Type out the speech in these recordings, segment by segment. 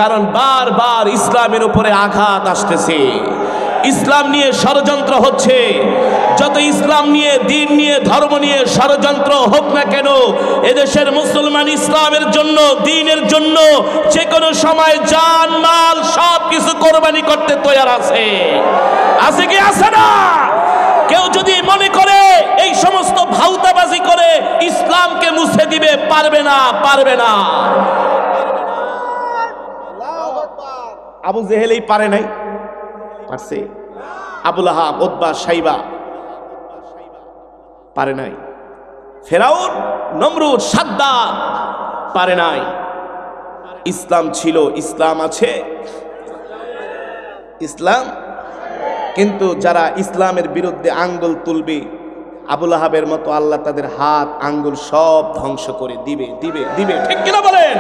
কারণ বারবার ইসলামের উপরে আঘাত আসতেছে, ইসলাম নিয়ে ষড়যন্ত্র হচ্ছে। যত ইসলাম নিয়ে, দিন নিয়ে, ধর্ম নিয়ে ষড়যন্ত্র হোক না কেন, এদেশের মুসলমান ইসলামের জন্য, দিনের জন্য যে কোনো সময় জান মাল সব কিছু কোরবানি করতে তৈরি আছে। আছে কি আছে না? কেউ যদি মনে করে এই সমস্ত ভাউতাবাজি করে ইসলামকে মুছে দিবে, পারবে না, পারবে না। আবু জেহেলই পারে নাই, পারছে? আবু লাহাব, উতবা, শাইবা পারে নাই। ফেরাউন, নমরুদ, সাদ্দাত পারে নাই। ইসলাম ছিল, ইসলাম আছে, ইসলাম। কিন্তু যারা ইসলামের বিরুদ্ধে আঙ্গুল তুলবে, আবু লাহাবের মতো আল্লাহ তাদের হাত আঙ্গুল সব ধ্বংস করে দিবে, দিবে, দিবে। ঠিক কিনা বলেন?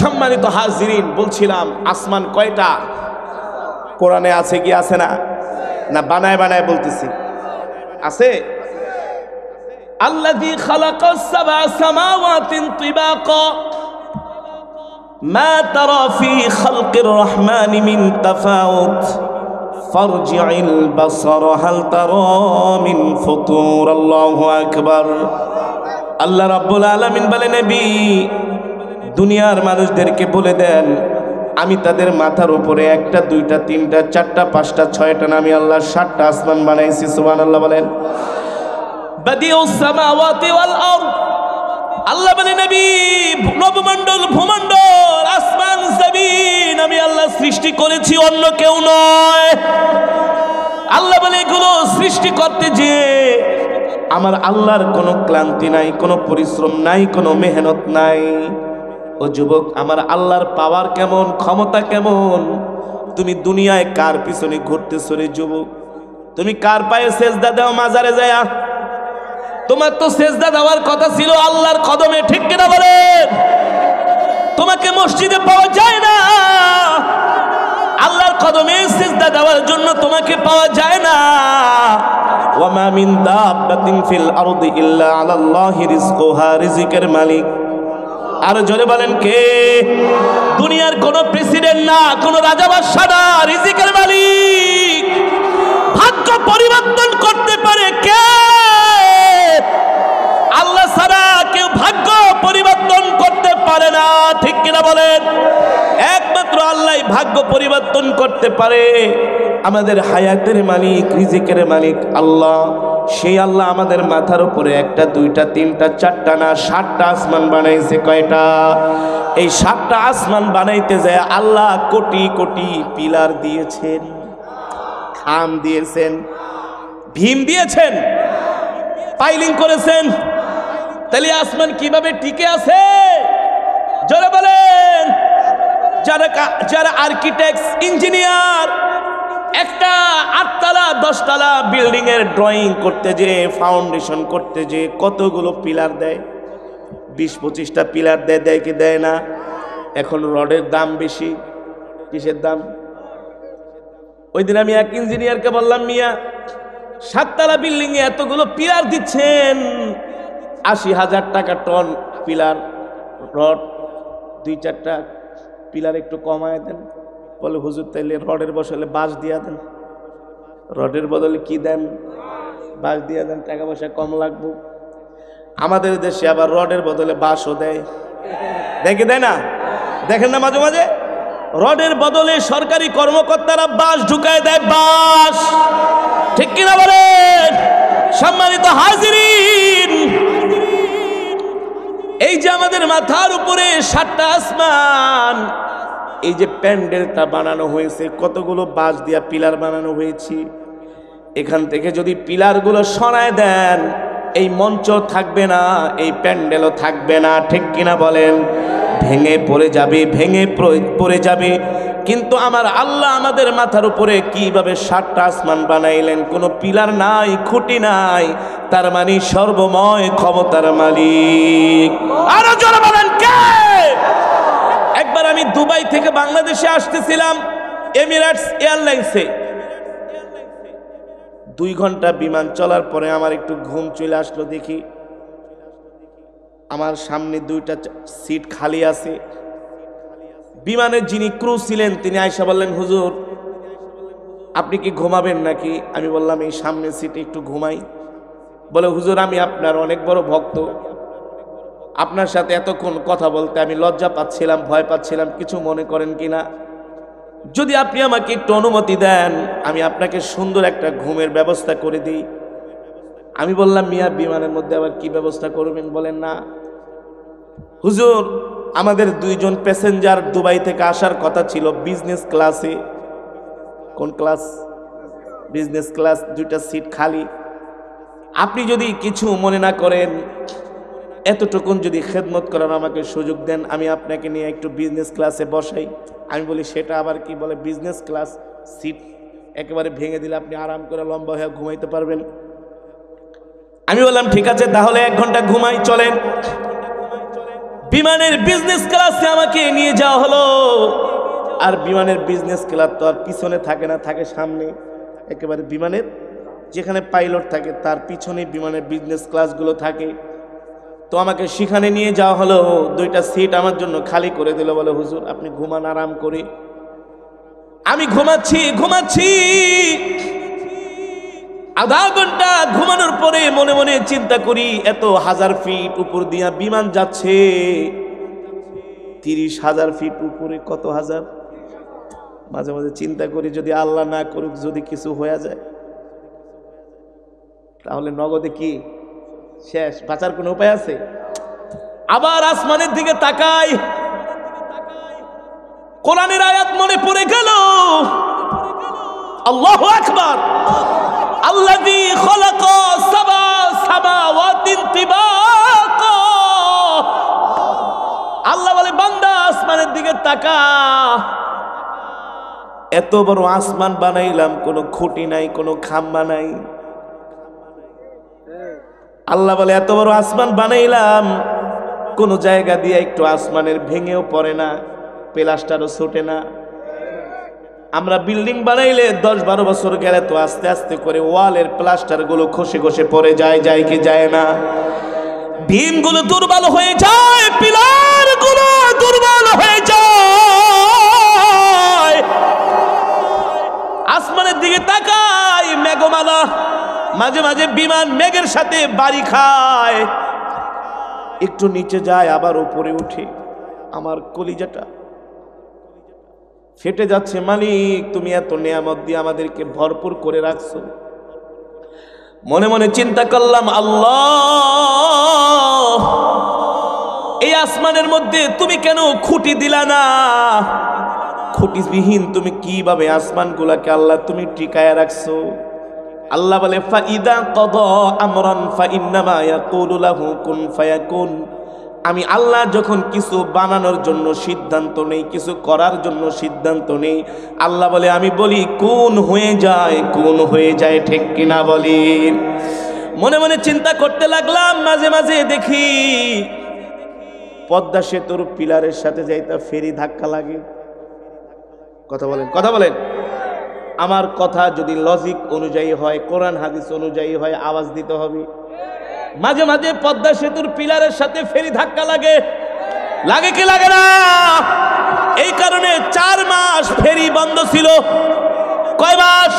সম্মানিত হাজিরিন, বলছিলাম আসমান কয়টা? কোরআনে আছে কি আছে না? না বানায় বানায় বলতেছি? আছে। আল্লাযী খালাকাস সাবআ সামাওয়াতিন তিবাকা মা তারা ফী খালকির রহমানি মিন তাফাউত ফারজি'িল বাসার হাল তারা মিন ফুতুর। আল্লাহু আকবার। আল্লাহ রাব্বুল আলামিন বলেন, নবী দুনিয়ার মানুষদেরকে বলে দেন, আমি তাদের মাথার উপরে একটা, দুইটা, তিনটা, চারটা, পাঁচটা, ছয়টা না, আমি আল্লাহ 7টা আসমান বানাইছি। সুবহানাল্লাহ বলেন। বাদিউস সামাওয়াতি ওয়াল আরদ। আল্লাহ বলেন, নবী নবমণ্ডল, ভূমণ্ডল, আসমান, জমিন আমি আল্লাহ সৃষ্টি করেছি, অন্য কেউ নয়। আল্লাহ বলে এগুলো সৃষ্টি করতে যে আমার আল্লাহর কোনো ক্লান্তি নাই, কোনো পরিশ্রম নাই, কোনো মেহনত নাই। ও যুবক, আমার আল্লাহর পাওয়ার কেমন, ক্ষমতা কেমন? তুমি দুনিয়ায় কার পিছনে ঘুরতেছো রে যুবক? তুমি কার পায়ে সেজদা দাও মাজারে যায়? তোমার তো সেজদা দেওয়ার কথা ছিল আল্লাহর কদমে। ঠিক কিনা বলেন? তোমাকে মসজিদে পাওয়া যায় না, আল্লাহর কদমে সেজদা দেওয়ার জন্য তোমাকে পাওয়া যায় না। ওয়ামা মিন দাব্বাতিন ফিল আরদি ইল্লা আলাল্লাহি রিজকুহা। রিজিকের মালিক আর জোরে বলেন কে? দুনিয়ার কোন প্রেসিডেন্ট না, কোন রাজা বাদশা না, রিজিকের মালিক। ভাগ্য পরিবর্তন করতে পারে কে? আল্লাহ ছাড়া কেউ ভাগ্য পরিবর্তন করতে পারে না। ঠিক কিনা বলেন? একমাত্র আল্লাহই ভাগ্য পরিবর্তন করতে পারে। আমাদের হায়াতের মালিক, রিজিকের মালিক আল্লাহ। সেই আল্লাহ আমাদের মাথার উপরে একটা, দুইটা, তিনটা, চারটা না 7টা আসমান বানাইছে। কয়টা? এই 7টা আসমান বানাইতে যায় আল্লাহ কোটি কোটি পিলার দিয়েছেন, খাম দিয়েছেন, ভীম দিয়েছেন, পাইলিং করেছেন। তাহলে আসমান কিভাবে টিকে আছে? জোরে বলেন। যারা আর্কিটেক্ট, ইঞ্জিনিয়ার একটা 8তলা 10তলা বিল্ডিং এর ড্রয়িং করতে যে, ফাউন্ডেশন করতে যে কতগুলো পিলার দেয়, 20-25টা পিলার দেয়, দেয় কি দেয় না? এখন রডের দাম বেশি। কিসের দাম? ওই দিন আমি এক ইঞ্জিনিয়ারকে বললাম, মিয়া 7তলা বিল্ডিং এ এতগুলো পিলার দিচ্ছেন, 80,000 টাকা টন পিলার, রড 2-4টা পিলার একটু কমায় দেন। বলে হুজুর তাইলে রডের বদলে বাঁশ দিয়া দেন। রডের বদলে কি দেন? বাঁশ দিয়া দেন, টাকা পয়সা কম লাগবে। আমাদের দেশে আবার রডের বদলে বাঁশও দেয়, দেখে দেয় না? দেখেন না মাঝে মাঝে রডের বদলে সরকারি কর্মকর্তারা বাঁশ ঢুকায় দেয়, বাঁশ। ঠিক কিনা বলেন? সম্মানিত হাজিরিন, এই যে আমাদের মাথার উপরে 7টা আসমান, এই যে প্যান্ডেলটা বানানো হয়েছে, কতগুলো বাঁশ দিয়া পিলার বানানো হয়েছে। এখান থেকে যদি পিলারগুলো সরায় দেন, এই মঞ্চ থাকবে না, এই প্যান্ডেলও থাকবে না। ঠিক কিনা বলেন? ভেঙে পড়ে যাবে, ভেঙে পড়ে যাবে। কিন্তু আমার আল্লাহ আমাদের মাথার উপরে কিভাবে 7টা আসমান বানাইলেন? কোনো পিলার নাই, খুঁটি নাই, তার মানে সর্বময় ক্ষমতার মালিক। আরো জোরে বলেন কে? একবার আমি দুবাই থেকে বাংলাদেশে আসতেছিলাম এমিরেটস এয়ারলাইন্সে। 2 ঘন্টা বিমান চলার পরে আমার একটু ঘুম চলে আসলো। দেখি আমার সামনে 2টা সিট খালি আছে, বিমানের যিনি ক্রু ছিলেন তিনি আয়েশা বললেন, হুজুর আপনি কি ঘুমাবেন নাকি? আমি বললাম এই সামনের সিটে একটু ঘুমাই। বলে, হুজুর আমি আপনার অনেক বড় ভক্ত, আপনার সাথে এতক্ষণ কথা বলতে আমি লজ্জা পাচ্ছিলাম, ভয় পাচ্ছিলাম, কিছু মনে করেন কিনা? যদি আপনি আমাকে একটু অনুমতি দেন আমি আপনাকে সুন্দর একটা ঘুমের ব্যবস্থা করে দিই। আমি বললাম, মিয়া বিমানের মধ্যে আবার কি ব্যবস্থা করবেন? বলেন, না হুজুর আমাদের 2 জন প্যাসেঞ্জার দুবাই থেকে আসার কথা ছিল বিজনেস ক্লাসে। কোন ক্লাস? বিজনেস ক্লাস, 2টা সিট খালি। আপনি যদি কিছু মনে না করেন, এতটুকুন যদি খেদমত করার আমাকে সুযোগ দেন, আমি আপনাকে নিয়ে একটু বিজনেস ক্লাসে বসাই। আমি বলি, সেটা আবার কি? বলে, বিজনেস ক্লাস সিট একেবারে ভেঙে দিলে আপনি আরাম করে লম্বা হয়ে ঘুমাইতে পারবেন। আমি বললাম, ঠিক আছে তাহলে 1 ঘন্টা ঘুমাই, চলেন। বিমানের বিজনেস ক্লাসে আমাকে নিয়ে যাওয়া হলো। আর বিমানের বিজনেস ক্লাস তো আর পিছনে থাকে না, থাকে সামনে। একেবারে বিমানের যেখানে পাইলট থাকে তার পিছনে বিমানের বিজনেস ক্লাসগুলো থাকে। তো আমাকে সেখানে নিয়ে যাওয়া হলো, 2টা সিট আমার জন্য খালি করে দিল। বলে, হুজুর আপনি ঘুমান আরাম করে। আমি ঘুমাচ্ছি। আধা ঘন্টা ঘুমানোর পরে মনে মনে চিন্তা করি, এত 1000 ফিট উপর দিয়া বিমান যাচ্ছে, 30,000 ফিট উপরে, কত হাজার। মাঝে মাঝে চিন্তা করি, যদি আল্লাহ না করুক, যদি কিছু হয়ে যায় তাহলে নগদে কি শেষ, বাঁচার কোনো উপায় আছে? আবার আসমানের দিকে তাকাই, কোরআনের আয়াত মনে পড়ে গেল, আল্লাহু আকবার, আল্লাযী খালাকা সাবা সামাওয়াতিন তিবাকা। আল্লাহ বলে, বান্দা আসমানের দিকে তাকা, এত বড় আসমান বানাইলাম, কোনো খুঁটি নাই, কোনো খাম্বা নাই। আল্লাহ বলে, এত বড় আসমান বানাইলাম, কোন জায়গা দিয়ে একটু আসমানের ভেঙেও পড়ে না, প্লাস্টারও ছোটে না। আমরা বিল্ডিং বানাইলে 10-12 বছর গেলে তো আস্তে আস্তে করে ওয়ালের প্লাস্টার গুলো খসে খসে পড়ে যায় কি যায় না? ভীমগুলো দুর্বল হয়ে যায়, পিলার গুলো দুর্বল হয়ে যায়। আসমানের দিকে তাকাই, মেঘমালা, মাঝে মাঝে বিমান মেঘের সাথে বাড়ি খায়, একটু নিচে যায় আবার উপরে উঠে। আমার কলিজাটা ফেটে যাচ্ছে, মালিক তুমি এত নেয়ামত দিয়ে আমাদেরকে ভরপুর করে রাখছো। মনে মনে চিন্তা করলাম, আল্লাহ এই আসমানের মধ্যে তুমি কেন খুঁটি দিলা না? খুঁটিবিহীন তুমি কিভাবে আসমানগুলাকে আল্লাহ তুমি টিকায় রাখছো? আল্লাহ বলে, ফাইদা কদা আমরান ফাইন্নামা ইয়াকুলু লাহু কুন ফায়াকুন। আমি আল্লাহ যখন কিছু বানানোর জন্য সিদ্ধান্ত নেই, কিছু করার জন্য সিদ্ধান্ত নেই, আল্লাহ বলে, আমি বলি কোন হয়ে যায়, কোন হয়ে যায়, ঠিক কিনা বলেন? মনে মনে চিন্তা করতে লাগলাম, মাঝে মাঝে দেখি পদ্মা সেতুর পিলারের সাথে যাইতা ফেরি ধাক্কা লাগে। কথা বলেন। আমার কথা যদি লজিক অনুযায়ী হয়, কোরআন হাদিস অনুযায়ী হয়, আওয়াজ দিতে হবে। মাঝে মাঝে পদ্মা সেতুর পিলারের সাথে ফেরি ধাক্কা লাগে কি লাগে না? এই কারণে 4 মাস ফেরি বন্ধ ছিল। কয় মাস?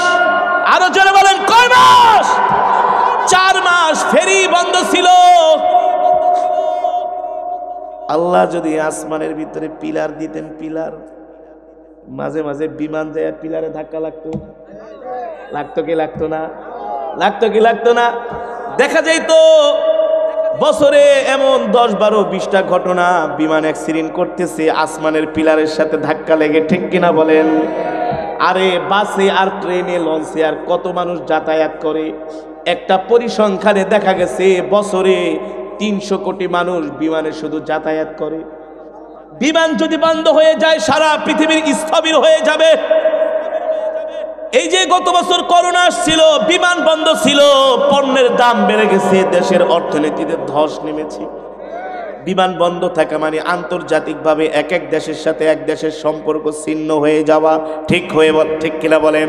আরো জোরে বলেন, কয় মাস? 4 মাস ফেরি বন্ধ ছিল। আল্লাহ যদি আসমানের ভিতরে পিলার দিতেন, পিলার, মাঝে মাঝে বিমান যায় পিলারে ধাক্কা লাগতো কি লাগতো না? লাগতো না? দেখা যাইতো বছরে এমন 10-12-20টা ঘটনা, বিমান অ্যাক্সিডেন্ট করতেছে আসমানের পিলারের সাথে ধাক্কা লেগে, ঠিক কিনা বলেন? আরে বাসে আর ট্রেনে লঞ্চে আর কত মানুষ যাতায়াত করে। একটা পরিসংখ্যানে দেখা গেছে বছরে 300 কোটি মানুষ বিমানে শুধু যাতায়াত করে। বিমান যদি বন্ধ হয়ে যায় সারা পৃথিবীর স্থবির হয়ে যাবে। এই যে গত বছর করোনা আসছিল, বিমান বন্ধ ছিল, পণ্যের দাম বেড়ে গেছে, দেশের অর্থনীতিতে ধস নেমেছে। বিমান বন্ধ থাকা মানে আন্তর্জাতিকভাবে এক দেশের সাথে এক দেশের সম্পর্ক ছিন্ন হয়ে যাওয়া, ঠিক কিনা বলেন?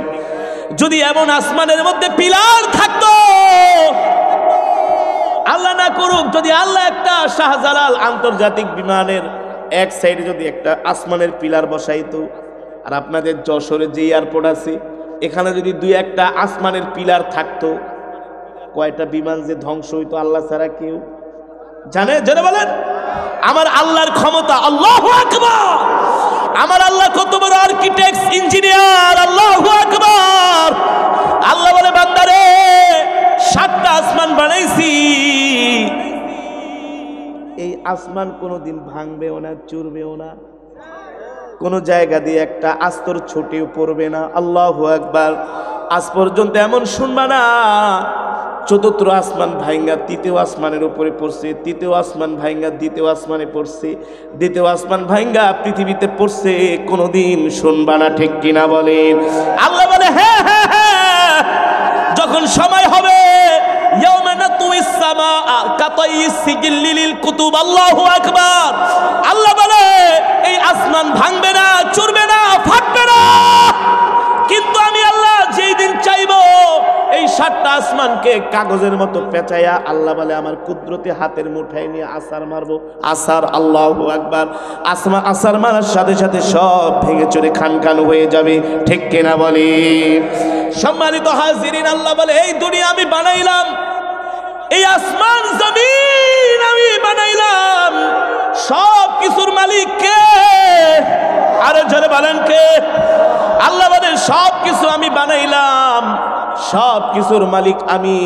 যদি এমন আসমানের মধ্যে পিলার থাকতো, আল্লাহ না করুক যদি আল্লাহ একটা শাহজালাল আন্তর্জাতিক বিমানের এক সাইডে যদি একটা আসমানের পিলার বসাইতো, আর আপনাদের যশোরে যে এয়ারপোর্ট আছে এখানে যদি দুই একটা আসমানের পিলার থাকতো, কয়টা বিমান যে ধ্বংস হইতো আল্লাহ ছাড়া কেউ জানে? জেনে বলেন। আমার আল্লাহর ক্ষমতা, আল্লাহু আকবার। আমার আল্লাহ কত বড় আর্কিটেক্ট, ইঞ্জিনিয়ার, আল্লাহু আকবার। আল্লাহ বলে, বান্দারে 7টা আসমান বানাইছি, এই আসমান কোনোদিন ভাঙবেও না, চুরবেও না, কোন জায়গা দিয়ে একটা আস্তর ছুটেও পড়বে না। আল্লাহু আকবার। আজ পর্যন্ত এমন শুনবা না চতুর্থ আসমান ভাঙ্গা তৃতীয় আসমানের উপরে পড়ছে, তৃতীয় আসমান ভাঙ্গা দ্বিতীয় আসমানে পড়ছে, দ্বিতীয় আসমান ভাঙ্গা পৃথিবীতে পড়ছে, কোনোদিন শুনবা না, ঠিক কিনা বলেন? আল্লাহ বলে, হ্যাঁ হ্যাঁ হ্যাঁ, যখন সময় হবে ইয়াউমা নাতুইস সামাআ কাতাইস সিজিল লিল কুতুব। আল্লাহু আকবার। আল্লাহ বলে, এই আসমান ভাঙবে না, চুরবে না, ফাটবে না, কিন্তু আমি আল্লাহ যেই দিন চাইবো এই 7টা আসমানকে কাগজের মতো পেঁচাইয়া আল্লাহ বলে আমার কুদরতি হাতের মুঠায় নিয়ে আসার মারবো। আসার, আল্লাহু আকবার। আসার মারার সাথে সাথে সব ভেঙে চুরে খান খান হয়ে যাবে, ঠিক কিনা বলে? সম্মানিত হাজিরিন, আল্লাহ বলে, এই দুনিয়া আমি বানাইলাম, এই আসমান জমিন আমি বানাইলাম, সব কিছুর মালিক কে? আরো জোরে বলেন কে? আল্লাহ বলে, সব কিছু আমি বানাইলাম, সব কিছুর মালিক আমি,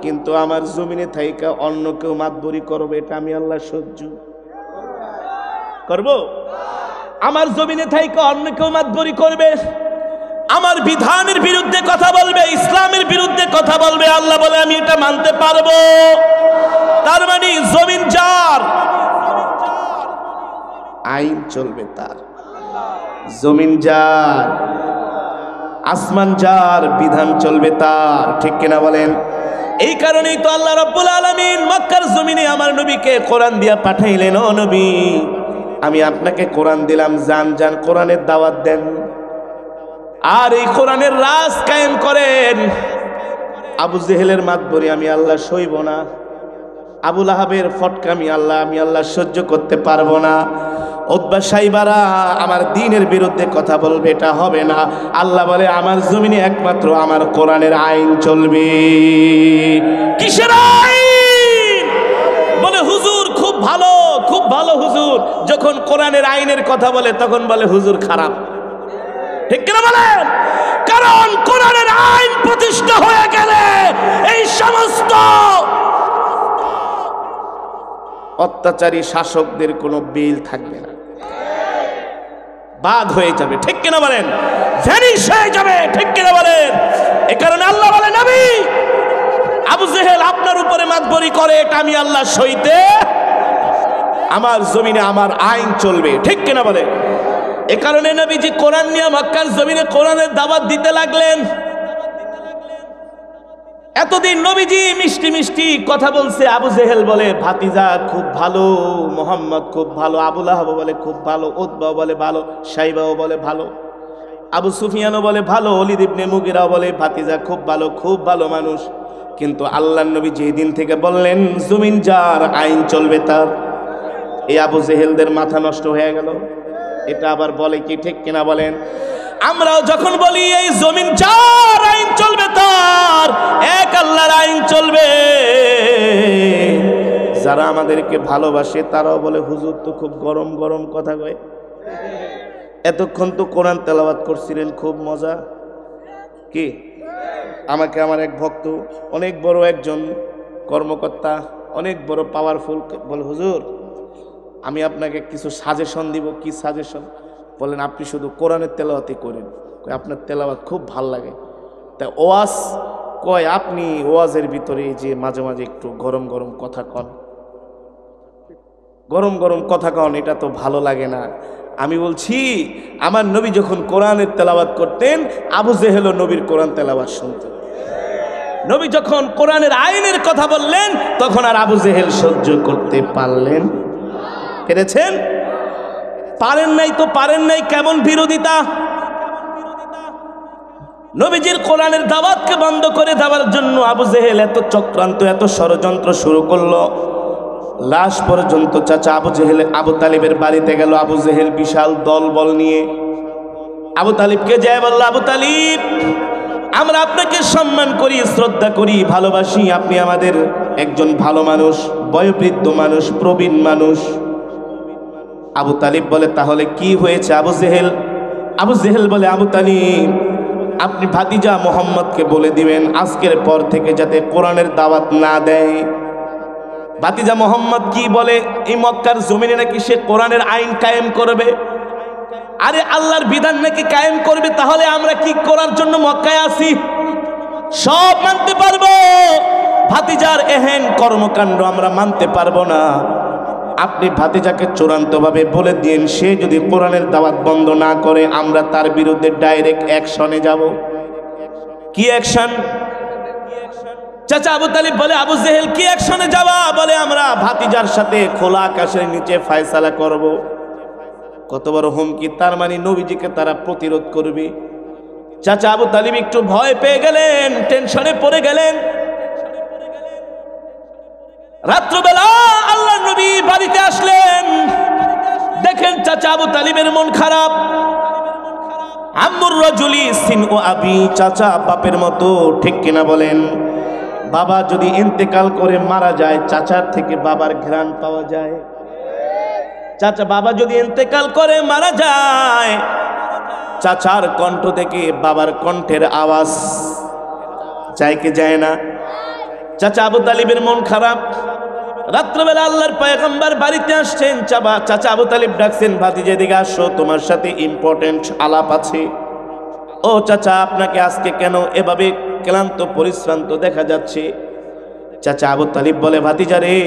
কিন্তু আমার জমিনে থাইকা অন্য কেউ মাতবরি করবে, এটা আমি আল্লাহ সহ্য করব? আমার জমিনে থাইকা অন্য কেউ মাতবরি করবে, আমার বিধানের বিরুদ্ধে কথা বলবে, ইসলামের বিরুদ্ধে কথা বলবে, আল্লাহ বলে আমি এটা মানতে পারবো? তার মানে জমিন যার, আইন চলবে তার। জমিন যার, আসমান যার, বিধান চলবে তার, ঠিক কিনা বলেন? এই কারণেই তো আল্লাহ রাব্বুল আলামিন মক্কার জমিনে আমার নবীকে কোরআন দিয়া পাঠাইলেন। ও নবী, আমি আপনাকে কোরআন দিলাম, যান যান কোরআনের দাওয়াত দেন, আর এই কোরআনের রাজ কায়েম করেন। আবু জেহেলের মাতবরি আমি আল্লাহ সইব না, আবু লাহাবের ফটকা আমি আল্লাহ সহ্য করতে পারবো না। উতবা সাইবারা আমার দ্বীনের বিরুদ্ধে কথা বলবে, এটা হবে না। আল্লাহ বলে, আমার জমিনে একমাত্র আমার কোরআনের আইন চলবে। কিসের আইন? বলে, হুজুর খুব ভালো, খুব ভালো হুজুর। যখন কোরআনের আইনের কথা বলে তখন বলে হুজুর খারাপ, ঠিক কিনা বলেন? কারণ কোরআনের আইন প্রতিষ্ঠা হয়ে গেলে এই সমস্ত অত্যাচারী শাসকদের কোনো বিল থাকবে না, বাদ হয়ে যাবে, ঠিক কিনা বলেন? ভ্যানিশ হয়ে যাবে, ঠিক কিনা বলেন? এ কারণে আল্লাহ বলে, নবী, আবু জেহেল আপনার উপরে মাতবরি করে, এটা আমি আল্লাহ সইতে, আমার জমিনে আমার আইন চলবে, ঠিক কিনা বলে? এ কারণে নবীজি কোরআন নিয়ে মক্কার জমিনে কোরআনের দাওয়াত দিতে লাগলেন। এতদিন নবীজি মিষ্টি মিষ্টি কথা বলছে। আবু জেহেল বলে ভাতিজা খুব ভালো, মোহাম্মদ খুব ভালো, আবু লাহাব বলে খুব ভালো, উতবা বলে ভালো, সাইবাও বলে ভালো, আবু সুফিয়ানও বলে ভালো, ওলীদ ইবনে মুগীরাও বলে ভাতিজা খুব ভালো মানুষ। কিন্তু আল্লাহর নবী যেদিন থেকে বললেন জমিন যার, আইন চলবে তার, এই আবু জেহেলদের মাথা নষ্ট হয়ে গেল। এটা আবার বলে কি, ঠিক কিনা বলেন? আমরাও যখন বলি এই জমিন যার, আইন চলবে তার, এক আল্লাহর আইন চলবে, যারা আমাদেরকে ভালোবাসে তারাও বলে হুজুর তো খুব গরম গরম কথা কয়। এতক্ষণ তো কোরআন তেলাওয়াত করছিলেন, খুব মজা। কি আমাকে আমার এক ভক্ত, অনেক বড় একজন কর্মকর্তা, অনেক বড় পাওয়ারফুল, বলে হুজুর আমি আপনাকে কিছু সাজেশন দিব। কি সাজেশন? বলেন আপনি শুধু কোরআনের তেলাওয়াতই করেন, আপনার তেলাওয়াত খুব ভাল লাগে। তা ওয়াজ কয়, আপনি ওয়াজের ভিতরে যে মাঝে মাঝে একটু গরম গরম কথা কন, গরম গরম কথা কন, এটা তো ভালো লাগে না। আমি বলছি আমার নবী যখন কোরআনের তেলাওয়াত করতেন, আবু জেহেলও নবীর কোরআন তেলাওয়াত শুনতেন। নবী যখন কোরআনের আইনের কথা বললেন তখন আর আবু জেহেল সহ্য করতে পেরেছেন? পারেন নাই তো পারেন নাই। কেমন বিরোধিতা! নবীজির কোরআনের দাওয়াতকে বন্ধ করে দেওয়ার জন্য আবু জেহেল এত চক্রান্ত, এত ষড়যন্ত্র শুরু করলো। লাশ পর্যন্ত চাচা আবু তালিবের বাড়িতে গেল। আবু জেহেল বিশাল দলবল নিয়ে আবু তালিবকে যায় বলল, আবু তালিব, আমরা আপনাকে সম্মান করি, শ্রদ্ধা করি, ভালোবাসি। আপনি আমাদের একজন ভালো মানুষ, বয়োবৃদ্ধ মানুষ, প্রবীণ মানুষ। আবু তালিব বলে, তাহলে কি হয়েছে আবু জেহেল বলে, আবু তালিব, আপনি ভাতিজা মোহাম্মদকে বলে দিবেন আজকের পর থেকে যাতে কোরআনের দাওয়াত না দেয়। ভাতিজা মোহাম্মদ কি বলে, এই মক্কার জমিনে নাকি সে কোরআনের আইন কায়েম করবে। আরে আল্লাহর বিধান নাকি কায়েম করবে, তাহলে আমরা কি করার জন্য মক্কায় আসি? সব মানতে পারবো, ভাতিজার এহেন কর্মকাণ্ড আমরা মানতে পারবো না। আপনি ভাতিজাকে চূড়ান্তভাবে বলে দিন, সে যদি কোরআনের দাওয়াত বন্ধ না করে আমরা তার বিরুদ্ধে ডাইরেক্ট অ্যাকশনে যাব। কি অ্যাকশন? চাচা আবু তালিব বলে, আবু জেহেল কি অ্যাকশনে যাওয়া? বলে, আমরা ভাতিজার সাথে খোলা আকাশের নিচে ফয়সালা করব। কত বড় হুমকি! তার মানে নবীজিকে তারা প্রতিরোধ করবে। চাচা আবু তালিব একটু ভয় পেয়ে গেলেন, টেনশনে পড়ে গেলেন। রাত্রবেলা আল্লাহর নবী বাড়িতে আসলেন, দেখেন চাচা আবু তালিবের মন খারাপ। আম্মুর রাজুলি সিন ও আবি, চাচা বাপের মতো, ঠিক কিনা বলেন? বাবা যদি ইন্তেকাল করে মারা যায়, চাচার থেকে বাবার ঘ্রাণ পাওয়া যায়। চাচা বাবা যদি ইন্তেকাল করে মারা যায়, চাচার কণ্ঠ থেকে বাবার কণ্ঠের আওয়াজ যায় কি যায় না? চাচা আবু তালিবের মন খারাপ। রাত্রবেলা আল্লাহর পয়গম্বর বাড়িতে আসছেন। চাচা আবু তালিব ডাকছেন, ভাতিজা এদিকে আসো, তোমার সাথে ইম্পর্টেন্ট আলাপ আছে। ও চাচা, আপনাকে আজকে কেন এভাবে ক্লান্ত পরিশ্রান্ত দেখা যাচ্ছে? চাচা আবু তালিব বলে, ভাতিজা রে,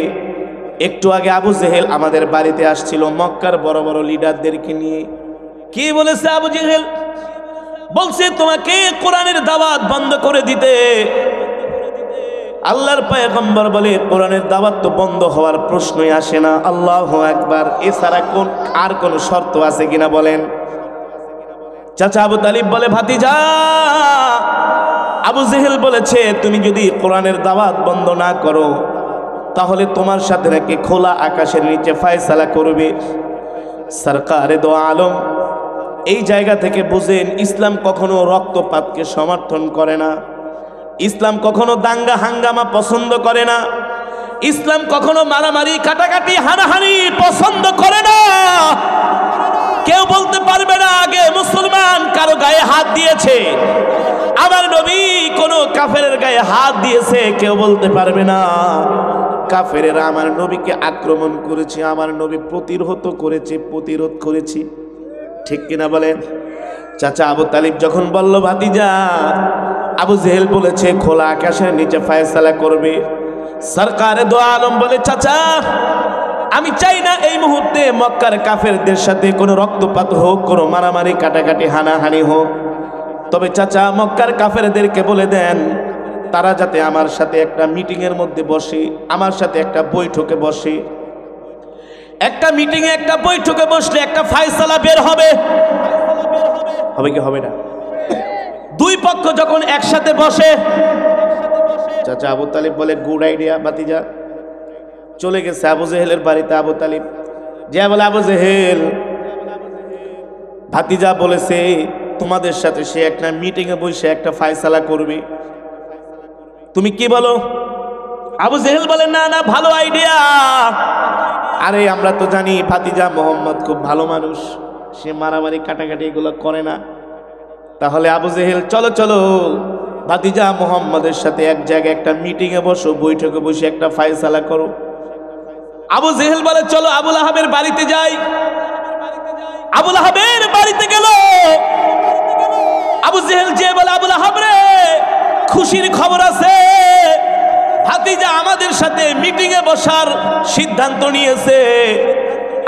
একটু আগে আবু জেহেল আমাদের বাড়িতে আসছিল মক্কার বড় বড় লিডারদেরকে নিয়ে। কি বলেছে আবু জেহেল? বলছে তোমাকে কোরআনের দাওয়াত বন্ধ করে দিতে। আল্লাহর পয়গম্বর বলে, কোরআনের দাওয়াত তো বন্ধ হওয়ার প্রশ্নই আসে না। আল্লাহু আকবার। এছাড়া আর কোন শর্ত আছে কিনা বলেন? চাচা আবু তালিব বলে, ভাতিজা, আবু জেহেল বলেছে তুমি যদি কোরআনের দাওয়াত বন্ধ না করো তাহলে তোমার সাথে নাকি খোলা আকাশের নিচে ফয়সালা করবে। সরকারে দো আলম এই জায়গা থেকে বুঝেন, ইসলাম কখনো রক্তপাতকে সমর্থন করে না। ইসলাম কখনো দাঙ্গা হাঙ্গামা পছন্দ করে না। ইসলাম কখনো মারামারি, কাটাকাটি, হানাহানি পছন্দ করে না। কেউ বলতে পারবে না আগে মুসলমান কারো গায়ে হাত দিয়েছে, আমার নবী কোন কাফেরের গায়ে হাত দিয়েছে, কেউ বলতে পারবে না। কাফেরেরা আমার নবীকে আক্রমণ করেছে, আমার নবী প্রতিহত করেছে, প্রতিরোধ করেছি। ঠিক কিনা বলেন? চাচা আবু তালিব যখন বলল, ভাতিজা, আবু জেহেল বলেছে খোলা আকাশের নিচে ফয়সালা করবে, সরকারে দো আলম বলে, চাচা, আমি চাই না এই মুহূর্তে মক্কার কাফেরদের সাথে কোনো রক্তপাত হোক, কোনো মারামারি, কাটাকাটি, হানাহানি হোক। তবে চাচা, মক্কার কাফেরদেরকে বলে দেন তারা যাতে আমার সাথে একটা মিটিংয়ের মধ্যে বসে, আমার সাথে একটা বৈঠকে বসে। একটা মিটিংয়ে, একটা বৈঠকে বসলে একটা ফয়সালা বের হবে। হবে কি হবে না? দুই পক্ষ যখন একসাথে বসে। চাচা আবু তালিব বলে, গুড আইডিয়া ভাতিজা। চলে গেছে আবু জেহেলের বাড়িতে আবু তালিব। যে বলে, আবু জেহেল, ভাতিজা বলেছে তোমাদের সাথে সে একটা মিটিংয়ে বসে একটা ফয়সালা করবে, তুমি কি বলো? আবু জেহেল বলে, না না, ভালো আইডিয়া। আরে আমরা তো জানি ভাতিজা মোহাম্মদ খুব ভালো মানুষ, সে মারামারি, কাটাকাটি এগুলো করে না। তাহলে আবু জেহেল, চলো চলো, ভাতিজা মোহাম্মদের সাথে এক জায়গায় একটা মিটিংয়ে বসো, বৈঠকে বসে একটা ফয়সালা করো। আবু জেহেল বলে, চলো আবুল আহাবের বাড়িতে যাই। আবুল আহাবের বাড়িতে গেল। আবু জেহেল যে বলে, আবুল আহাব রে, খুশির খবর আছে, ভাতিজা আমাদের সাথে মিটিংয়ে বসার সিদ্ধান্ত নিয়েছে,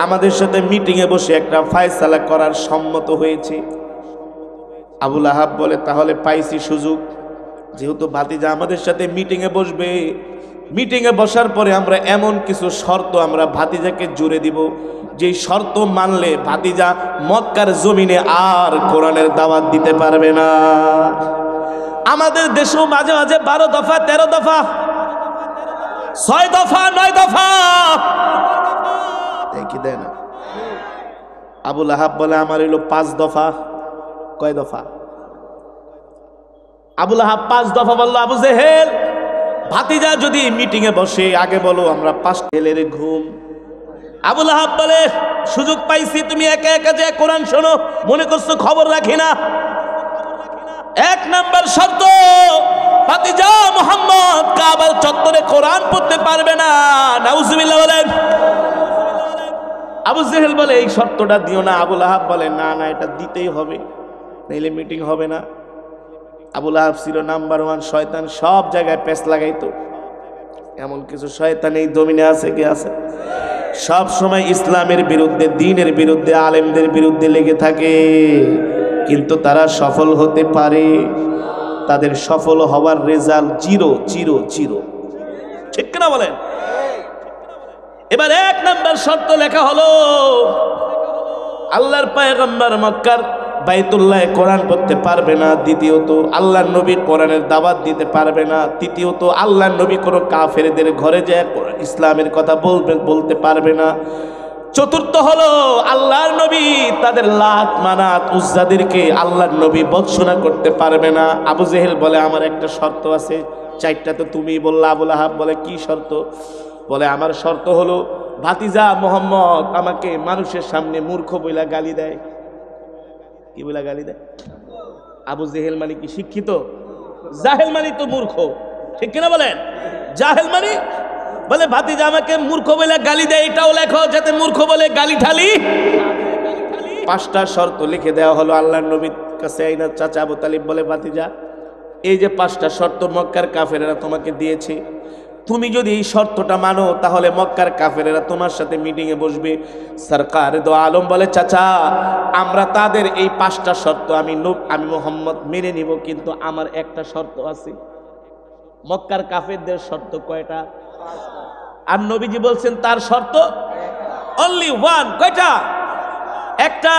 আমাদের সাথে মিটিংয়ে বসে একটা ফয়সালা করার সম্মত হয়েছে। আবুল আহাব বলে, তাহলে পাইছি সুযোগ, যেহেতু ভাতিজা আমাদের সাথে মিটিংয়ে বসবে, মিটিংয়ে বসার পরে আমরা এমন কিছু শর্ত আমরা ভাতিজাকে জুড়ে দিব, যে শর্ত মানলে ভাতিজা মক্কার জমিনে আর কোরআনের দাওয়াত দিতে পারবে না। আমাদের দেশেও মাঝে মাঝে 12 দফা 13 দফা 6 দফা 9 দফা দেখি দেয় না। আবু লাহাব বলে আমার হইল 5 দফা। কয় দফা? আবু লাহাব 5 দফা বলল। আবু জেহেল, ভাতিজা যদি মিটিং এ বসে আগে বলো আমরা 5 ছেলের ঘুম। আবু লাহাব বলে সুযোগ পাইছি, তুমি একা একা যে কোরআন শোনো, মনে করছো খবর রাখি না। 1 নাম্বার শর্ত, ভাতিজা মুহাম্মদ কাবার চত্বরে কোরআন পড়তে পারবে না। নাউজুবিল্লাহ বলেন। আবু জেহেল বলে এই শর্তটা দিও না। আবু লাহাব বলে না না, এটা দিতেই হবে, নাইলে মিটিং হবে না। আবু লাহাব ছিল নাম্বার 1 শয়তান, সব জায়গায় পেছ লাগাইতো। এমন কিছু শয়তান এই জমিনে আছে কি আছে? সব সময় ইসলামের বিরুদ্ধে, দ্বীনের বিরুদ্ধে, আলেমদের বিরুদ্ধে লেগে থাকে, কিন্তু তারা সফল হতে পারে। তাদের সফল হওয়ার রেজাল্ট 0 0 0। ঠিক কিনা বলেন? এবার 1 নাম্বার শর্ত লেখা হলো, আল্লাহর পয়গম্বর মক্কার বাইতুল্লাহে কোরআন পড়তে পারবে না। দ্বিতীয়ত, আল্লাহর নবীর কোরআনের দাওয়াত দিতে পারবে না। তৃতীয়ত, আল্লাহর নবী কোনো কাফেরদের ঘরে যায় ইসলামের কথা বলতে পারবে না। চতুর্থ হলো, আল্লাহর নবী তাদের লাত মানাত উজ্জাদেরকে আল্লাহর নবী বর্ষনা করতে পারবে না। আবু জেহেল বলে আমার একটা শর্ত আছে। 4টা তো তুমি বললা। আবু লাহাব বলে কি শর্ত? বলে আমার শর্ত হলো, ভাতিজা মোহাম্মদ আমাকে মানুষের সামনে মূর্খ বইলা গালি দেয়। কি বইলা গালি দেয়? আবু জেহেল মানে কি শিক্ষিত? জাহেল মানে তো মূর্খ। ঠিক কিনা বলেন? জাহেল মানে বলে ভাতিজা আমাকে মূর্খ বলে গালি দেয়, এটাও লেখো যাতে মূর্খ বলে গালি ঠালি। 5টা শর্ত লিখে দেওয়া হলো আল্লাহর নবীর কাছে। আইনা চাচা আবু তালিব বলে ভাতিজা, এই যে 5টা শর্ত মক্কার কাফেরেরা তোমাকে দিয়েছে, তুমি যদি এই শর্তটা মানো তাহলে মক্কার কাফেরেরা তোমার সাথে মিটিং এ বসবে। সরকার দো আলম বলে চাচা, আমরা তাদের এই 5টা শর্ত আমি মুহাম্মদ মেনে নিব, কিন্তু আমার একটা শর্ত আছে। মক্কার কাফেরদের শর্ত কয়টা? আর নবীজি বলছেন তার শর্ত অনলি 1। কয়টা? একটা।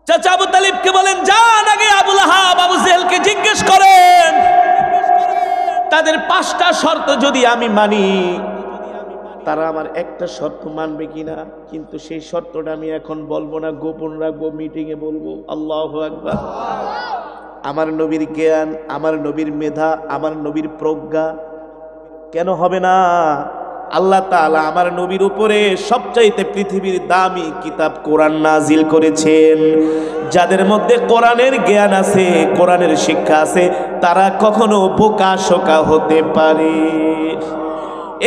চাচা আবু তালিবকে বলেন যান আগে আবু লাহাব আবু জেহেলকে জিজ্ঞেস করেন, তাদের 5টা শর্ত যদি আমি মানি, তারা আমার একটা শর্ত মানবে কিনা। কিন্তু সেই শর্তটা আমি এখন বলবো না, গোপন রাখবো, মিটিং এ বলবো। আল্লাহু আকবার। আমার নবীর জ্ঞান, আমার নবীর মেধা, আমার নবীর প্রজ্ঞা কেন হবে না? আল্লাহ তাআলা আমার নবীর উপরে সবচাইতে পৃথিবীর দামি কিতাব কোরআন নাজিল করেছেন। যাদের মধ্যে কোরআনের জ্ঞান আছে, কোরআনের শিক্ষা আছে, তারা কখনো বোকা শোকা হতে পারে।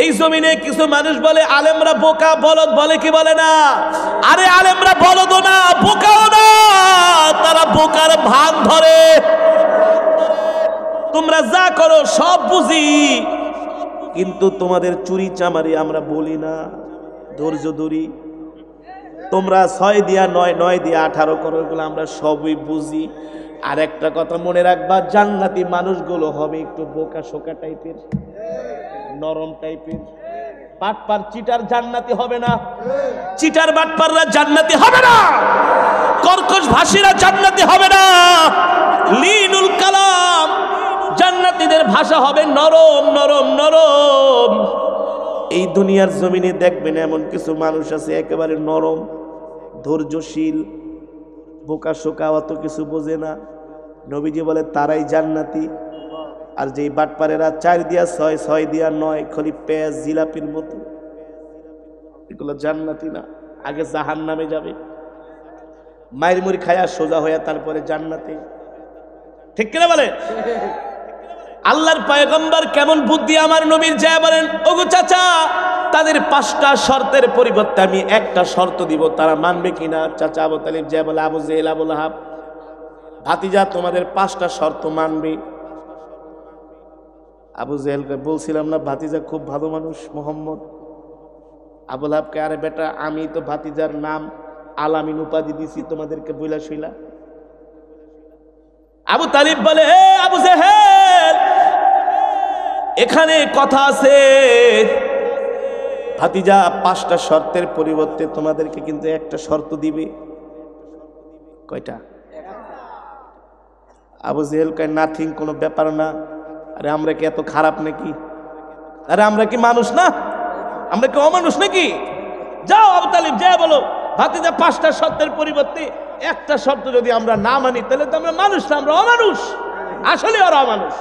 এই জমিনে কিছু মানুষ বলে আলেমরা বোকা, বলদ বলে কি বলে না? আরে আলেমরা বলদও না, বোকাও না, তারা বোকার ভান ধরে। তোমরা যা করো সব বুঝি, কিন্তু তোমাদের চুরি চামারি আমরা বলি না, ধৈর্য ধরি। তোমরা 6 দিয়া 9, 9 দিয়া 18 করো, এগুলো আমরা সবই বুঝি। আর একটা কথা মনে রাখবা, জান্নাতি মানুষগুলো হবে একটু বোকা শোকা টাইপের, নরম টাইপের। বাটপার চিটার জান্নাতি হবে না। চিটার বাটপাররা জান্নাতি হবে না। কর্কশ ভাষীরা জান্নাতি হবে না। লিনুল কালাম, জান্নাতীদের ভাষা হবে নরম নরম নরম। এই দুনিয়ার জমিনে দেখবেন এমন কিছু মানুষ আছে একেবারে নরম, ধৈর্যশীল, বোকা শোকা, অত কিছু বোঝে না। নবীজি বলে তারাই জান্নাতি। আর যেই বাটপারেরা 4 দিয়া 6, 6 দিয়া 9, খালি পেঁয়াজ জিলাপির মতো, এগুলো জান্নাতি না। আগে জাহান্নামে যাবে, মায়ের মুড়ি খায়া সোজা হইয়া তারপরে জান্নাতে। ঠিক কিনা বলে? আল্লাহর পয়গম্বর কেমন বুদ্ধি আমার নবীর, যায় বলেন ওগো চাচা, তাদের 5টা শর্তের পরিবর্তে আমি একটা শর্ত দিব, তারা মানবে কিনা? চাচা আবু তালিব যায় বলে আবু জেহেল আবু লাহাব, ভাতিজা তোমাদের 5টা শর্ত মানবে। আবু জেহেলকে বলছিলাম না ভাতিজা খুব ভালো মানুষ মোহাম্মদ। আবু লাহাবকে, আরে বেটা আমি তো ভাতিজার নাম আলামিন উপাধি দিছি তোমাদেরকে বইলা শুইলা। আবু তালিব বলে হে আবু জেহেল, এখানে কথা আছে, ভাতিজা 5টা শর্তের পরিবর্তে তোমাদেরকে কিন্তু একটা শর্ত দিবে। কয়টা? আবু জেহেল কয় নাথিং, কোনো ব্যাপার না। আরে আমরা কি এত খারাপ নাকি? আরে আমরা কি মানুষ না? আমরা কি অমানুষ নাকি? যাও আবু তালিব যা বলো ভাতিজা 5টা শর্তের পরিবর্তে একটা শর্ত যদি আমরা না মানি তাহলে তো আমরা মানুষ না, আমরা অমানুষ। আসলে ওরা অমানুষ।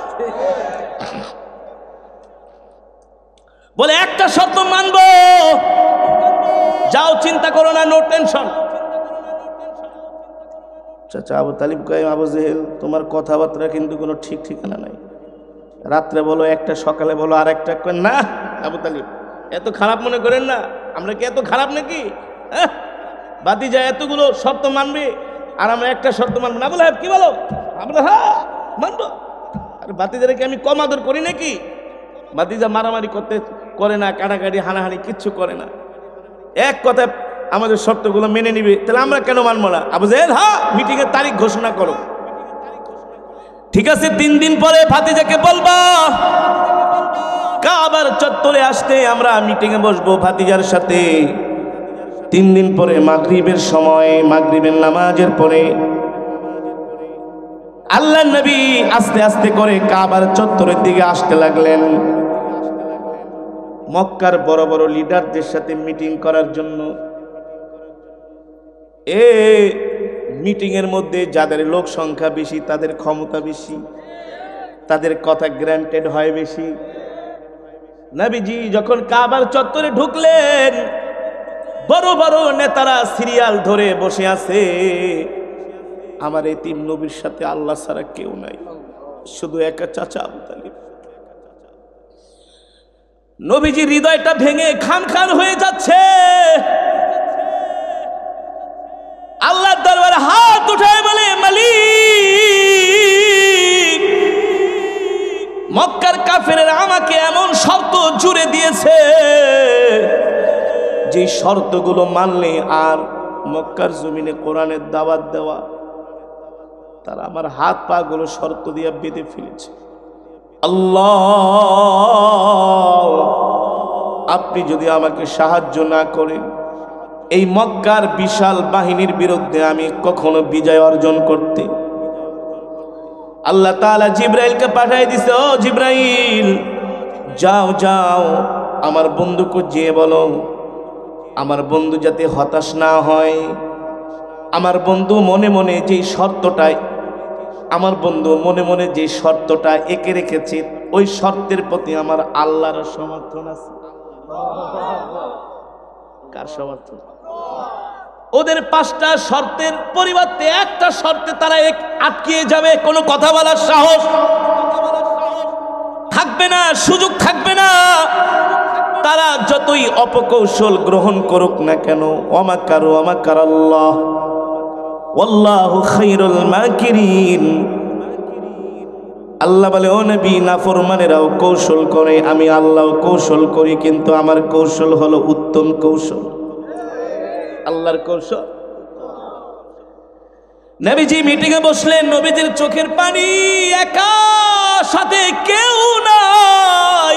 বলে একটা শর্ত মানবো, যাও চিন্তা করো না, নো টেনশন। চাচা আবু তালিব কয়, আবু জেহেল তোমার কথাবার্তা কিন্তু কোনো ঠিক ঠিকানা নাই। রাত্রে বলো একটা, সকালে বলো আর একটা। না আবু তালিব এত খারাপ মনে করেন না, আমরা কি এত খারাপ নাকি? ভাতিজা এতগুলো শর্ত মানবে আর আমরা একটা শর্ত মানবো না? বলে কি বলো? আমরা হ্যাঁ মানবো। আর ভাতিজারে কি আমি কম আদর করি নাকি? ভাতিজা মারামারি করে না, কাটাকাটি হানাহানি কিচ্ছু করে না। এক কথা আমাদের শর্তগুলো মেনে নিবে, তাহলে আমরা কেন মানবো না? আবু জেহেল হ্যাঁ মিটিং এর তারিখ ঘোষণা করো। ঠিক আছে, 3 দিন পরে ভাতিজাকে বলবা কাবার চত্বরে আসতে, আমরা মিটিং এ বসবো ভাতিজার সাথে। 3 দিন পরে মাগরিবের সময়, মাগরিবের নামাজের পরে আল্লাহর নবী আস্তে আস্তে করে কাবার চত্বরের দিকে আসতে লাগলেন মক্কার বড় বড় লিডারদের সাথে মিটিং করার জন্য। মিটিং এর মধ্যে যাদের লোক সংখ্যা বেশি, তাদের ক্ষমতা বেশি, তাদের কথা গ্রান্টেড হয় বেশি। নবীজি যখন কাবার চত্বরে ঢুকলেন, বড় বড় নেতারা সিরিয়াল ধরে বসে আছে। আমার এতিম নবীর সাথে আল্লাহ ছাড়া কেউ নাই, শুধু একা চাচা আবু তালিব। নবীজির হৃদয়টা ভেঙে খান খান হয়ে যাচ্ছে। আল্লাহর দরবারে হাত উঠায় বলে, মালিক, মক্কার কাফেরেরা আমাকে এমন শর্ত জুড়ে দিয়েছে যে শর্তগুলো মানলে আর মক্কার জমিনে কোরআনের দাওয়াত দেওয়া, তারা আমার হাত পা গুলো শর্ত দিয়ে বেঁধে ফেলেছে। আল্লাহ, আপনি যদি আমাকে সাহায্য না করেন, এই মক্কার বিশাল বাহিনীর বিরুদ্ধে আমি কখনো বিজয় অর্জন করতে। আল্লাহ তাআলা জিব্রাইলকে পাঠিয়ে দিছে, ও জিব্রাইল যাও যাও আমার বন্ধুকে যেয়ে বলো আমার বন্ধু যাতে হতাশ না হয়। আমার বন্ধু মনে মনে যে শর্তটাই, আমার বন্ধু মনে মনে যে শর্তটা এঁকে রেখেছে, ওই শর্তের প্রতি আমার আল্লাহর সমর্থন আছে। কার সমর্থন? ওদের 5টা শর্তের পরিবর্তে একটা শর্তে তারা আটকিয়ে যাবে, কোনো কথা বলার সাহস থাকবে না, সুযোগ থাকবে না। তারা যতই অপকৌশল গ্রহণ করুক না কেন, ওয়ামাকারু ওয়ামাকারাল্লাহ ওয়াল্লাহু খায়রুল মাকিরিন। আল্লাহ বলে, ও নবী, নাফরমানেরাও কৌশল করে, আমি আল্লাহও কৌশল করি, কিন্তু আমার কৌশল হলো উত্তম কৌশল, আল্লাহর কৌশল। নবীজি মিটিং এ বসলেন, নবীজির চোখের পানি, একা, সাথে কেউ নাই।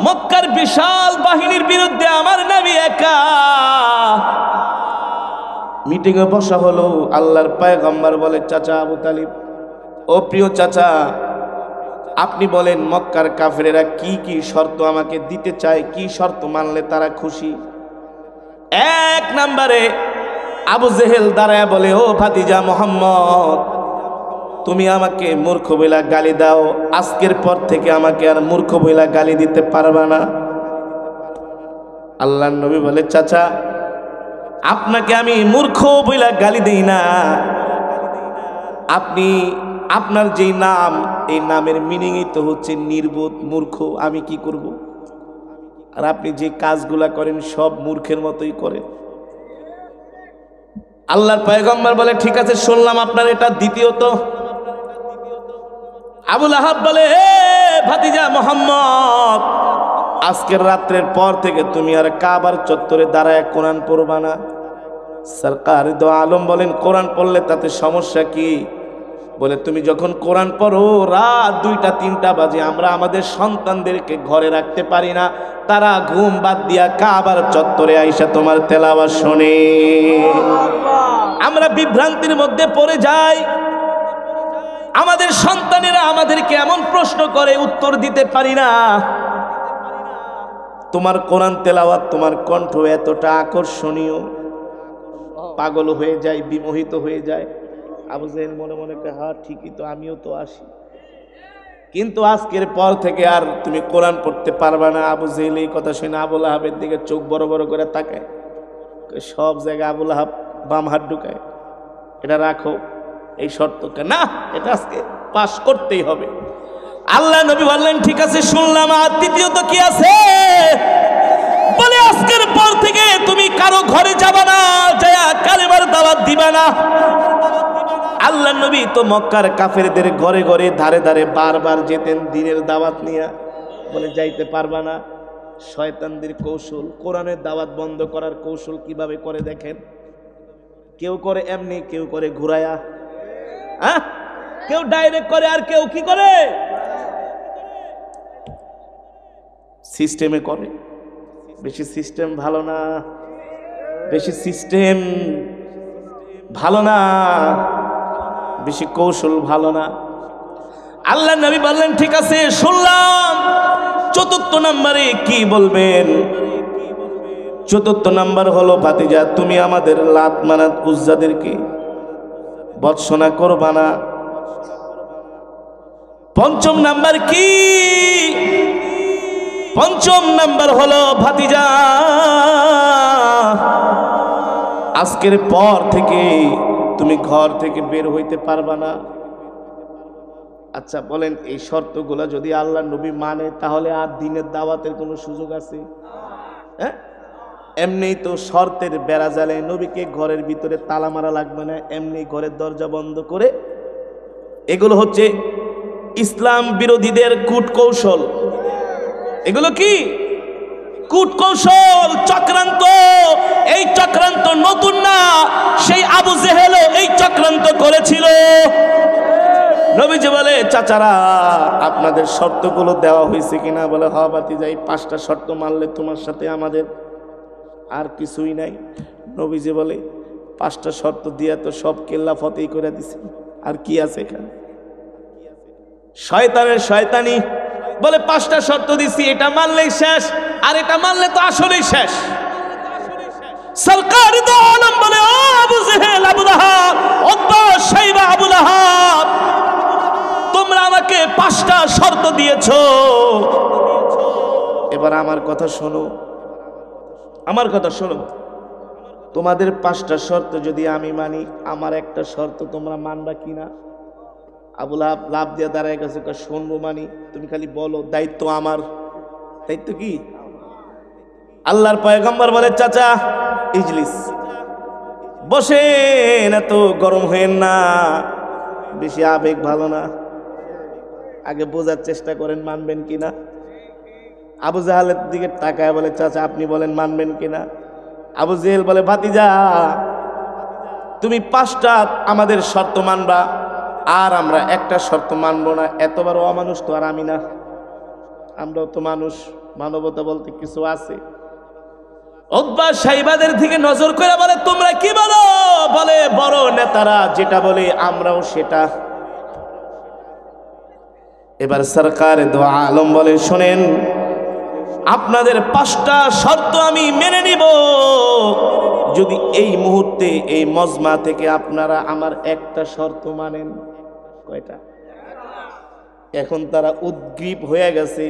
মক্কার বিশাল বাহিনীর বিরুদ্ধে আমার নবী একা। মিটিং এ বসা হলো। আল্লাহর পয়গম্বর বলে, চাচা আবু তালিব, ও প্রিয় চাচা, আপনি বলেন মক্কার কাফেরেরা কি কি শর্ত আমাকে দিতে চায়, কি শর্ত মানলে তারা খুশি। 1 নম্বরে আবু জেহেল দাঁড়ায় বলে, ও ভাতিজা মোহাম্মদ, তুমি আমাকে মূর্খ বইলা গালি দাও, আজকের পর থেকে আমাকে আর মূর্খ বইলা গালি দিতে পারবা না। আল্লাহর নবী বলে, চাচা আপনাকে আমি মূর্খ বইলা গালি দেই না, আপনি আপনার যেই নাম, এই নামের মিনিংই তো হচ্ছে নির্বোধ, মূর্খ। আমি কি করব? আর আপনি যে কাজগুলা করেন সব মূর্খের মতোই করেন। আল্লাহর পয়গম্বর বলে, ঠিক আছে শুনলাম আপনার এটা দ্বিতীয়ত। আবুল আহাব বলে, হে ভাতিজা মোহাম্মদ, আজকের রাত্রের পর থেকে তুমি আর কাবার চত্বরে দাঁড়ায় কোরআন পড়বা না। সরকার দো আলম বলেন, কোরআন পড়লে তাতে সমস্যা কি? বলে, তুমি যখন কোরআন পড়ো রাত 2টা 3টা বাজে, আমরা আমাদের সন্তানদেরকে ঘরে রাখতে পারি না, তারা ঘুম বাদ দিয়া কাবার চত্বরে আইসা তোমার তেলাওয়াত শোনে, আমরা বিভ্রান্তির মধ্যে পড়ে যাই। আমাদের সন্তানেরা আমাদেরকে এমন প্রশ্ন করে উত্তর দিতে পারি না। তোমার কোরআন তেলাওয়াত, তোমার কণ্ঠ এতটা আকর্ষণীয়, পাগল হয়ে যায়, বিমোহিত হয়ে যায়। আবু জেহেল মনে মনে কয়, হ্যাঁ ঠিকই তো, আমিও তো আসি, কিন্তু আজকের পর থেকে আর তুমি কোরআন পড়তে পারবা না। আবু জেহেল এই কথা শুনে আবুল আহাবের দিকে চোখ বড় বড় করে তাকায়, সব জায়গায় আবুল আহাব বাম হাত ঢুকায়, এটা রাখো, এই শর্তকে না, এটা আজকে পাশ করতেই হবে। আল্লাহ নবী বললেন, ঠিক আছে শুনলাম, আর দ্বিতীয়ত কি আছে? বলে আজকের পর থেকে তুমি কারো ঘরে যাবা না, যায়া কালেমার দাওয়াত দিবা না। আল্লাহ নবী তো মক্কার কাফেরদের ঘরে ঘরে ধারে ধারে বারবার যেতেন দিনের দাওয়াত নিয়ে। বলে যাইতে পারবা না। শয়তানদের কৌশল, কোরআনের দাওয়াত বন্ধ করার কৌশল কিভাবে করে দেখেন। কেউ করে এমনি, কেউ করে ঘুরায়া, হ্যাঁ, কেউ ডাইরেক্ট করে, আর কেউ কি করে সিস্টেমে করে। বেশি সিস্টেম ভালো না, বেশি সিস্টেম ভালো না, বেশি কৌশল ভালো না। আল্লাহ নবী বললেন, ঠিক আছে শুনলাম, চতুর্থ নম্বরে কি বলবেন? চতুর্থ নাম্বার হলো, ভাতিজা তুমি আমাদের লাত মানাত উজ্জাদেরকে বৎসনা করবা না। পঞ্চম নাম্বার কি? পঞ্চম নাম্বার হলো, ভাতিজা আজকের পর থেকে তুমি ঘর থেকে বের হইতে পারবা না। আচ্ছা বলেন, এই শর্তগুলো যদি আল্লাহ নবী মানে, তাহলে আর দিনের দাওয়াতের কোনো সুযোগ আছে? হ্যাঁ, এমনি তো শর্তের বেড়া জালে নবীকে ঘরের ভিতরে তালা মারা লাগবে না, এমনি ঘরের দরজা বন্ধ করে। এগুলো হচ্ছে ইসলাম বিরোধীদের কূটকৌশল। এগুলো কি কূটকৌশল, চক্রান্ত। এই চক্রান্ত নতুন না, সেই আবু জেহেল এই চক্রান্ত করেছিল। নবীজি বলে, চাচারা আপনাদের শর্তগুলো দেওয়া হয়েছে কিনা? বলে হ্যাঁ ভাতিজা, এই 5টা শর্ত মানলে তোমার সাথে আমাদের আর কিছুই নাই। নবীজি বলে, 5টা শর্ত দিয়া তো সব কেল্লা ফতেই করে দিছে, আর কি আছে এখানে? শয়তানের শয়তানি। বলে 5টা শর্ত দিছি, এটা মানলেই শেষ, আর এটা মানলে তো আসলেই শেষ। সরকার দো আলম বলে, ও আবু জেহেল, আবু লাহাব, উতবা, শাইবা, আবু লাহাব, তোমরা আমাকে 5টা শর্ত দিয়েছো, এবার আমার কথা শোনো, আমার কথা শোনো। তোমাদের 5টা শর্ত যদি আমি মানি, আমার একটা শর্ত তোমরা মানবা কিনা? আবু লাহাব লাভ দিয়ে দাঁড়ায় গেছে, শুনবো মানি, তুমি খালি বলো, দায়িত্ব আমার। দায়িত্ব কি? আল্লাহর পয়গম্বর বলে, চাচা ইজলিস, বসেন, এত গরম হয়েন না, বেশি আবেগ ভালো না, আগে বোঝার চেষ্টা করেন মানবেন কিনা। আবু জাহেলের দিকে তাকায় বলে, চাচা আপনি বলেন মানবেন কিনা? আবু জেহেল বলে, ভাতিজা তুমি 5টা আমাদের শর্ত মানবা, আর আমরা একটা শর্ত মানবো না। এত বড় অমানুষ তো আর আমি না, আমরাও তো মানুষ, মানবতা বলতে কিছু আছে। উতবা শাইবাদের দিকে নজর করে বলে, তোমরা কি বলো? বলে, বড় নেতারা যেটা বলে আমরাও সেটা। এবার সরকার দো আলম বলে, শোনেন, আপনাদের 5টা শর্ত আমি মেনে নিব যদি এই মুহূর্তে এই মজমা থেকে আপনারা আমার একটা শর্ত মানেন। কয়টা? এখন তারা উদ্গ্রীব হয়ে গেছে,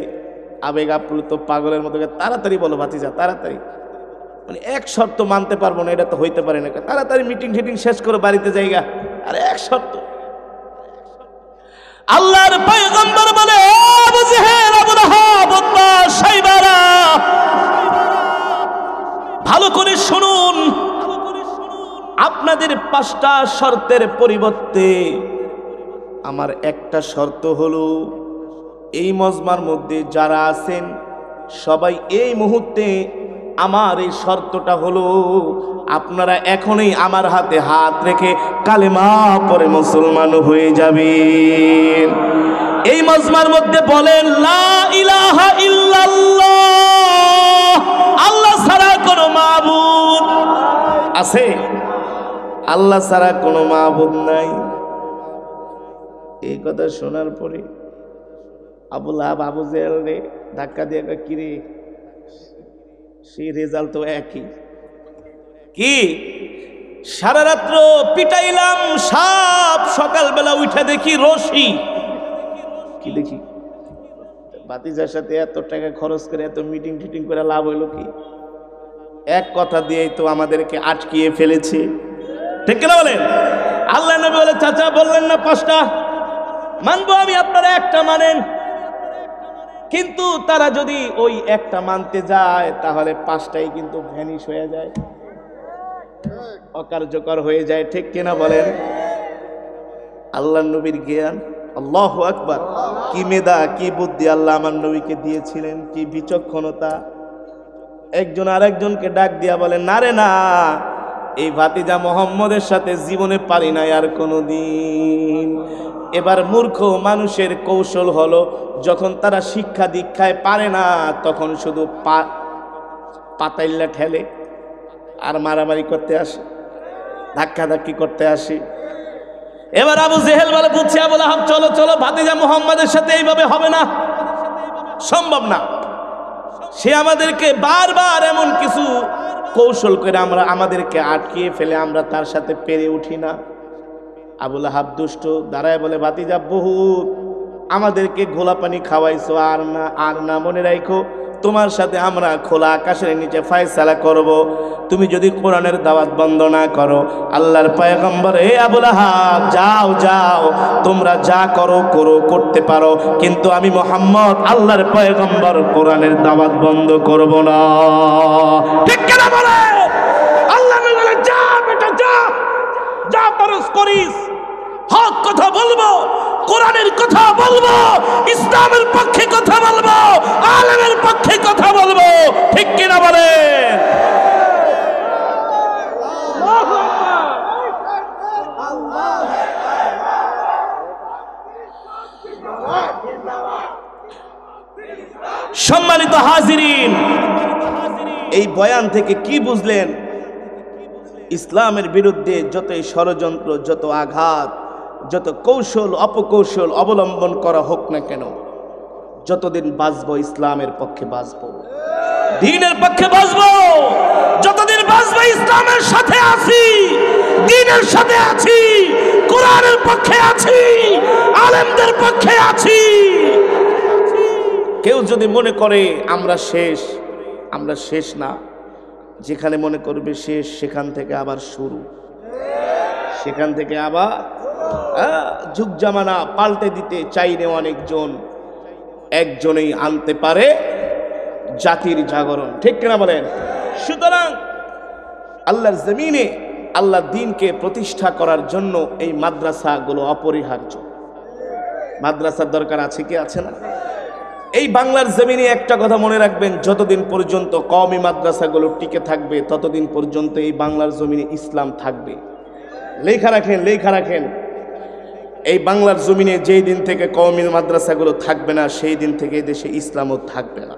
আবেগ আপ্লুত পাগলের মতো। তাড়াতাড়ি বলো ভাতিজা, তাড়াতাড়ি। মানে এক শর্ত মানতে পারবো না, এটা তো হইতে পারে না, তাড়াতাড়ি মিটিং টিটিং শেষ করে বাড়িতে যাইগা। আর এক শর্ত। আল্লাহর পয়গম্বর বলে, আবু জেহেল, আবু লাহাব, উতবা, শাইবারা, ভালো করে শুনুন, আপনাদের 5টা শর্তের পরিবর্তে আমার একটা শর্ত হলো, এই মজমার মধ্যে যারা আছেন সবাই এই মুহূর্তে আমার এই শর্তটা হলো, আপনারা এখনই আমার হাতে হাত রেখে কালেমা পড়ে মুসলমান হয়ে যাবেন। এই মজমার মধ্যে বলেন, লা ইলাহা ইল্লাল্লাহ, আল্লাহ ছাড়া কোনো মাবুদ আছে? আল্লাহ ছাড়া কোনো মাবুদ নাই। এই কথা শোনার পরে আবু লাহাব আবু জেহেল রে ধাক্কা দিয়ে কিরে সেই রেজাল্ট তো একই। কি সারা রাত্র পিটাইলাম সাপ, সকালবেলা উঠে দেখি রশি। কি দেখি ভাতিজার সাথে এত টাকা খরচ করে এত মিটিং টিটিং করে লাভ হইল কি? এক কথা দিয়েই তো আমাদেরকে আটকিয়ে ফেলেছে, ঠিক না বলেন? আল্লাহ নবী বলে চাচা বললেন না 5টা, মানবো আমি, আপনারা একটা মানেন, কিন্তু তারা যদি ওই একটা মানতে যায় তাহলে 5টাই কিন্তু ভ্যানিশ হয়ে যায়, অকার্যকর হয়ে যায়, ঠিক কিনা বলেন? আল্লাহ নবীর জ্ঞান, আল্লাহু আকবার, কি মেধা কি বুদ্ধি আল্লাহ আমার নবীকে দিয়েছিলেন, কি বিচক্ষণতা। একজন আরেকজনকে ডাক দিয়া বলেন, না রে না, এই ভাতিজা মোহাম্মদের সাথে জীবনে পারি নাই আর কোনোদিন। এবার মূর্খ মানুষের কৌশল হলো, যখন তারা শিক্ষা দীক্ষায় পারে না তখন শুধু পাতাইল্লা ঠেলে আর মারামারি করতে আসে, ধাক্কাধাক্কি করতে আসে। এবার আবু জেহেল বলে, বুঝছি আবু লাহাব, চলো চলো, ভাতিজা মুহাম্মাদের সাথে এইভাবে হবে না, সম্ভব না। সে আমাদেরকে বারবার এমন কিছু কৌশল করে আমাদেরকে আটকিয়ে ফেলে, আমরা তার সাথে পেরে উঠি না। আবু লাহাব দুষ্ট দাঁড়ায় বলে, ভাতিজা বহুত আমাদেরকে ঘোলা পানি খাওয়াইছো, আর না মনে রাখো তোমার সাথে আমরা খোলা আকাশের নিচে ফায়সালা করব। তুমি যদি কোরআনের দাওয়াত বন্ধ না করো, আল্লাহর পয়গম্বর, হে আবু লাহাব যাও যাও, তোমরা যা করো করো, করতে পারো, কিন্তু আমি মুহাম্মদ আল্লাহর পয়গম্বর কোরআনের দাওয়াত বন্ধ করব না, ঠিক কেন বলে? আল্লাহ বলে, যা বেটা যা, যা পারস করিস, হক কথা বলবো, কোরআনের কথা বলবো, ইসলামের পক্ষে কথা বলবো, আলেমের পক্ষে কথা বলবো, ঠিক কিনা বলে? সম্মানিত হাজিরিন, এই বয়ান থেকে কি বুঝলেন? ইসলামের বিরুদ্ধে যতই ষড়যন্ত্র, যত আঘাত, যত কৌশল অপকৌশল অবলম্বন করা হোক না কেন, যতদিন বাঁচবো ইসলামের পক্ষে বাঁচবো, দ্বীনের পক্ষে বাঁচবো। যতদিন বাঁচবো ইসলামের সাথে আছি, দ্বীনের সাথে আছি, কোরআনের পক্ষে আছি, আলেমদের পক্ষে আছি। কেউ যদি মনে করে আমরা শেষ, আমরা শেষ না। যেখানে মনে করবে শেষ, সেখান থেকে আবার শুরু, সেখান থেকে আবার যুগ জামানা পাল্টে দিতে চাইলে অনেকজন, একজনেই আনতে পারে জাতির জাগরণ, ঠিক কিনা বলেন? সুতরাং আল্লাহর জমিনে আল্লাহর দ্বীনকে প্রতিষ্ঠা করার জন্য এই মাদ্রাসাগুলো অপরিহার্য। মাদ্রাসার দরকার আছে কি আছে না? এই বাংলার জমিনে একটা কথা মনে রাখবেন, যতদিন পর্যন্ত কওমি মাদ্রাসাগুলো টিকে থাকবে ততদিন পর্যন্ত এই বাংলার জমিনে ইসলাম থাকবে। লেখা রাখেন, লেখা রাখেন, এই বাংলার জমিনে যেই দিন থেকে কওমি মাদ্রাসাগুলো থাকবে না, সেই দিন থেকে দেশে ইসলামও থাকবে না,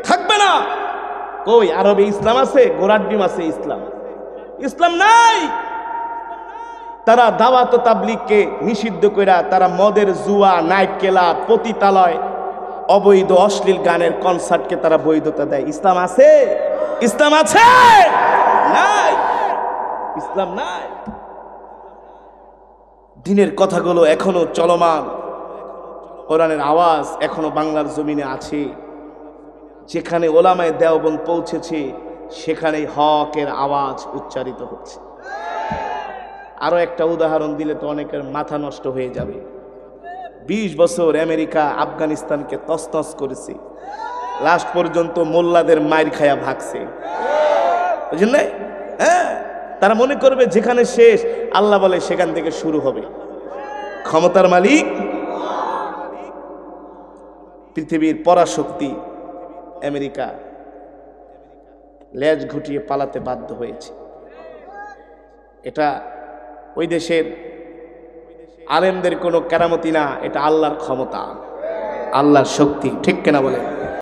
থাকবে না। কই আরবে ইসলাম আছে? গোড়ার ডিম আছে ইসলাম, ইসলাম নাই। তারা দাওয়াত ও তাবলীগকে নিষিদ্ধ কইরা তারা মদের জুয়া, নাইট ক্লাব, পতিতালয়, অবৈধ অশ্লীল গানের কনসার্টকে তারা বৈধতা দেয়। ইসলাম আছে? ইসলাম আছে? নাই, ইসলাম নাই। দ্বীনের কথাগুলো এখনো চলমান, কোরআনের আওয়াজ এখনো বাংলার জমিনে আছে। যেখানে ওলামায়ে দেওবন্দ পৌঁছেছে সেখানেই হকের আওয়াজ উচ্চারিত হচ্ছে। আরো একটা উদাহরণ দিলে তো অনেকের মাথা নষ্ট হয়ে যাবে। 20 বছর আমেরিকা আফগানিস্তানকে তছনছ করেছে, লাস্ট পর্যন্ত মোল্লাদের মাইর খায়া ভাগছে, বুঝলেন না? হ্যাঁ, তারা মনে করবে যেখানে শেষ, আল্লাহ বলে সেখান থেকে শুরু হবে। ক্ষমতার মালিক পৃথিবীর পরাশক্তি আমেরিকা লেজ ঘুটিয়ে পালাতে বাধ্য হয়েছে। এটা ওই দেশের আলেমদের কোনো কেরামতি না, এটা আল্লাহর ক্ষমতা, আল্লাহর শক্তি, ঠিক কিনা বলে?